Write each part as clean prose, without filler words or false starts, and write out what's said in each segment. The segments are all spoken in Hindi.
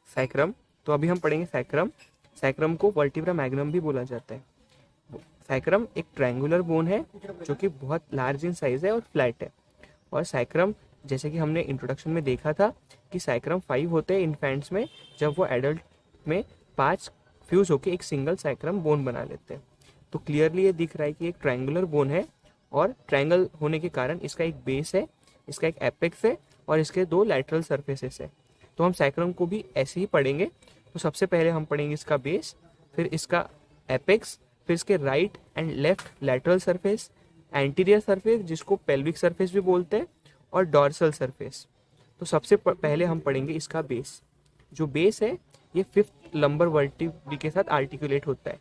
सैक्रम, तो अभी हम पढ़ेंगे सैक्रम। सैक्रम को वर्टिब्रा मैग्नम भी बोला जाता है। सैक्रम एक ट्रायंगुलर बोन है जो कि बहुत लार्ज इन साइज है और फ्लैट है। और सैक्रम, जैसे कि हमने इंट्रोडक्शन में देखा था कि सैक्रम 5 होते हैं इन्फेंट्स में, जब वो एडल्ट में 5 फ्यूज होकर एक सिंगल सैक्रम बोन बना लेते हैं। तो क्लियरली ये दिख रहा है कि एक ट्रायंगुलर बोन है और ट्रायंगल होने के कारण इसका एक बेस है, इसका एक एपेक्स है और इसके 2 लैटरल सरफेसेस है। तो हम सैक्रम को भी ऐसे ही पढ़ेंगे। तो सबसे पहले हम पढ़ेंगे इसका बेस, फिर इसका एपेक्स, फिर इसके right and left lateral surface, anterior surface जिसको पेल्विक सरफेस भी बोलते हैं, और डॉर्सल सरफेस। तो सबसे पहले हम पढ़ेंगे इसका बेस। जो बेस है ये 5th लंबर वर्टिब्री के साथ आर्टिकुलेट होता है।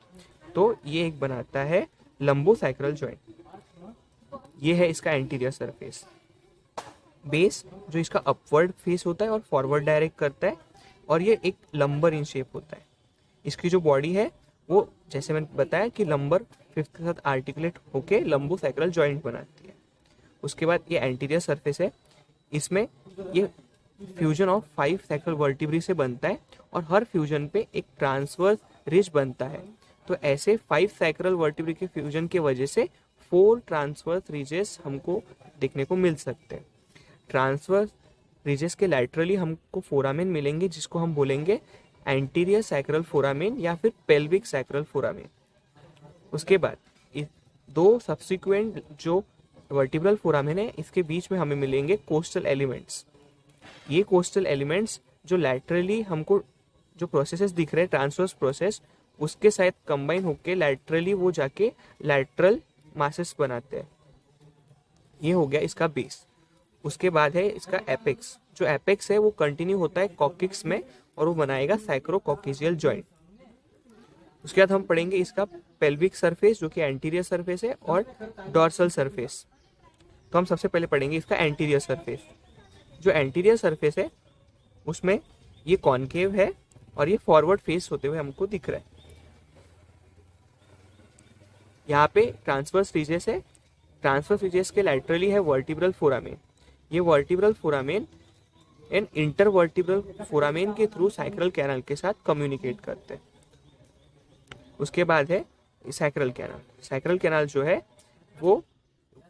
तो ये एक बनाता है लंबोसैक्रल जॉइंट। ये है इसका एंटीरियर सरफेस। बेस जो इसका अपवर्ड फेस होता है और फॉरवर्ड डायरेक्ट करता है, और ये एक लंबर इन शेप होता है। इसकी जो बॉडी है वो, जैसे मैंने बताया कि लंबर 5th के साथ आर्टिकुलेट होके लंबोसैक्रल जॉइंट बनाती है। उसके बाद ये एंटीरियर सरफेस है, इसमें ये फ्यूजन ऑफ 5 सैक्रल वर्टिब्री से बनता है और हर फ्यूजन पे एक ट्रांसवर्स रिज बनता है। तो ऐसे 5 सैक्रल वर्टिब्री के फ्यूजन की वजह से 4 ट्रांसवर्स रिजेस हमको देखने को मिल सकते हैं। ट्रांसवर्स रिजेस के लैटरली हमको फोरामेन मिलेंगे जिसको हम बोलेंगे एंटीरियर सैक्रल फोरामेन या फिर पेल्विक सैक्रल फोरामेन। उसके बाद 2 सब्सिक्वेंट जो वर्टिब्रल फोरामेन है इसके बीच में हमें मिलेंगे कोस्टल एलिमेंट्स। ये कोस्टल एलिमेंट्स जो लैटरली हमको जो प्रोसेसेस दिख रहे हैं ट्रांसवर्स प्रोसेस, उसके साथ कंबाइन होके लैटरली वो जाके लैटरल मासेस बनाते हैं। ये हो गया इसका बेस। उसके बाद है इसका एपेक्स। जो एपेक्स है वो कंटिन्यू होता है कॉक्सिक्स में और वो बनाएगा सैक्रोकॉक्सियल जॉइंट। उसके बाद हम पढ़ेंगे इसका पेल्विक सरफेस जो कि एंटीरियर सरफेस है और डॉर्सल सरफेस। तो हम सबसे पहले पढ़ेंगे इसका एंटीरियर सरफेस। जो एंटीरियर सरफेस है उसमें ये कॉनकेव है और ये फॉरवर्ड फेस होते हुए हमको दिख रहा है। यहाँ पे ट्रांसवर्स रिजेस है। ट्रांसवर्स रिजेस के लैटरली है वर्टिब्रल फोरामेन। ये vertebral foramen and intervertebral foramen के थ्रू सैक्रल कैनाल के साथ कम्युनिकेट करते हैं। उसके बाद है सैक्रल कैनाल। सैक्रल कैनाल जो है वो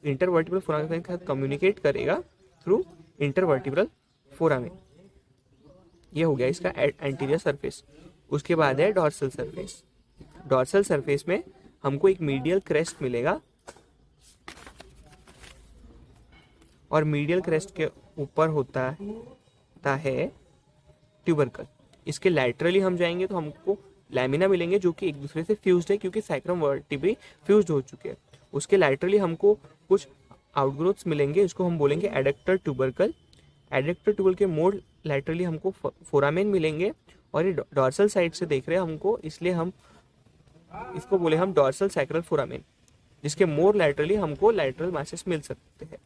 इंटरवर्टिब्रल फोरामेन के साथ कम्युनिकेट करेगा थ्रू इंटरवर्टिब्रल फोरामेन। ये हो गया इसका एंटीरियर सरफेस। उसके बाद है डॉर्सल सरफेस। डॉर्सल सरफेस में हमको एक मीडियल क्रेस्ट मिलेगा और मीडियल क्रेस्ट के ऊपर होता है ट्यूबरकल। इसके लैटरली हम जाएंगे तो हमको लैमिना मिलेंगे जो कि एक दूसरे से फ्यूज्ड है क्योंकि सैक्रम वर्टिब्री फ्यूज्ड हो चुके हैं। उसके लैटरली हमको कुछ आउटग्रोथ्स मिलेंगे, इसको हम बोलेंगे एडक्टर ट्यूबरकल। एडक्टर ट्यूबरकल के मोर लैटरली हमको फोरामेन मिलेंगे और ये डॉर्सल साइड से देख रहे हैं हमको, इसलिए हम इसको बोले हम डॉर्सल सैक्रल फोरामेन, जिसके मोर लैटरली हमको लैटरल मासेस मिल सकते हैं।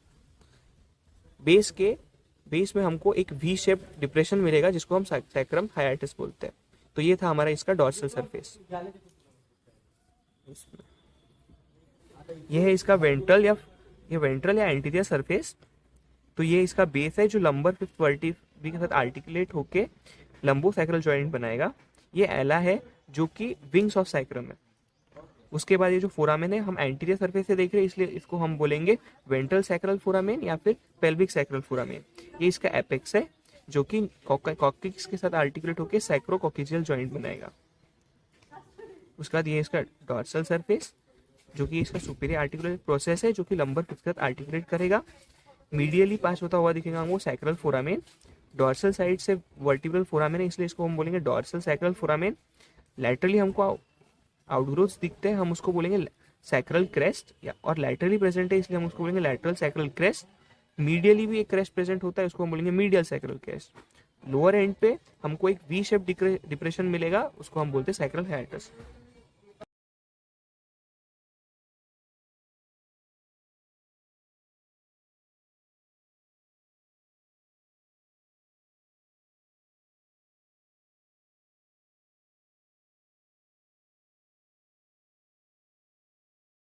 बेस में हमको एक वी शेप डिप्रेशन मिलेगा जिसको हम सैक्रम हाइएटस बोलते हैं। तो ये था हमारा इसका डॉर्सल सरफेस। ये है इसका वेंट्रल या एंटीरियर सरफेस। तो ये इसका बेस है जो लंबर 5th वर्टिब्री के साथ आर्टिकुलेट होके लंबोसैक्रल जॉइंट बनाएगा। ये एला है जो कि विंग्स ऑफ सैक्रम है। उसके बाद ये जो फोरामेन है हम एंटीरियर सरफेस से देख रहे हैं इसलिए इसको हम बोलेंगे वेंट्रल सैक्रल फोरामेन या फिर पेल्विक सैक्रल फोरामेन। ये इसका एपेक्स है जो कि कॉक्सिक्स के साथ आर्टिकुलेट होकर सैक्रोकॉक्सियल जॉइंट बनाएगा। उसके बाद ये इसका डॉर्सल सरफेस जो कि इसका सुपीरियर आर्टिकुलेट प्रोसेस है जो कि लंबर 5th के साथ आर्टिकुलेट करेगा। मीडियली पास होता हुआ दिखेगा वो सैक्रल फोरामेन। डॉर्सल साइड से वर्टिब्रल फोरामेन है इसलिए इसको हम बोलेंगे डॉर्सल सैक्रल फोरामेन। लैटरली हमको आउटग्रोथ्स दिखते हैं, हम उसको बोलेंगे सैक्रल क्रेस्ट, या और लैटरली प्रेजेंट है इसलिए हम उसको बोलेंगे लैटरल सैक्रल क्रेस्ट। मीडियली भी एक क्रेस्ट प्रेजेंट होता है, उसको हम बोलेंगे medial sacral crest. Lower and पे हमको एक वी शेप डिप्रेशन मिलेगा, उसको हम बोलते हैं सैक्रल हाइएटस।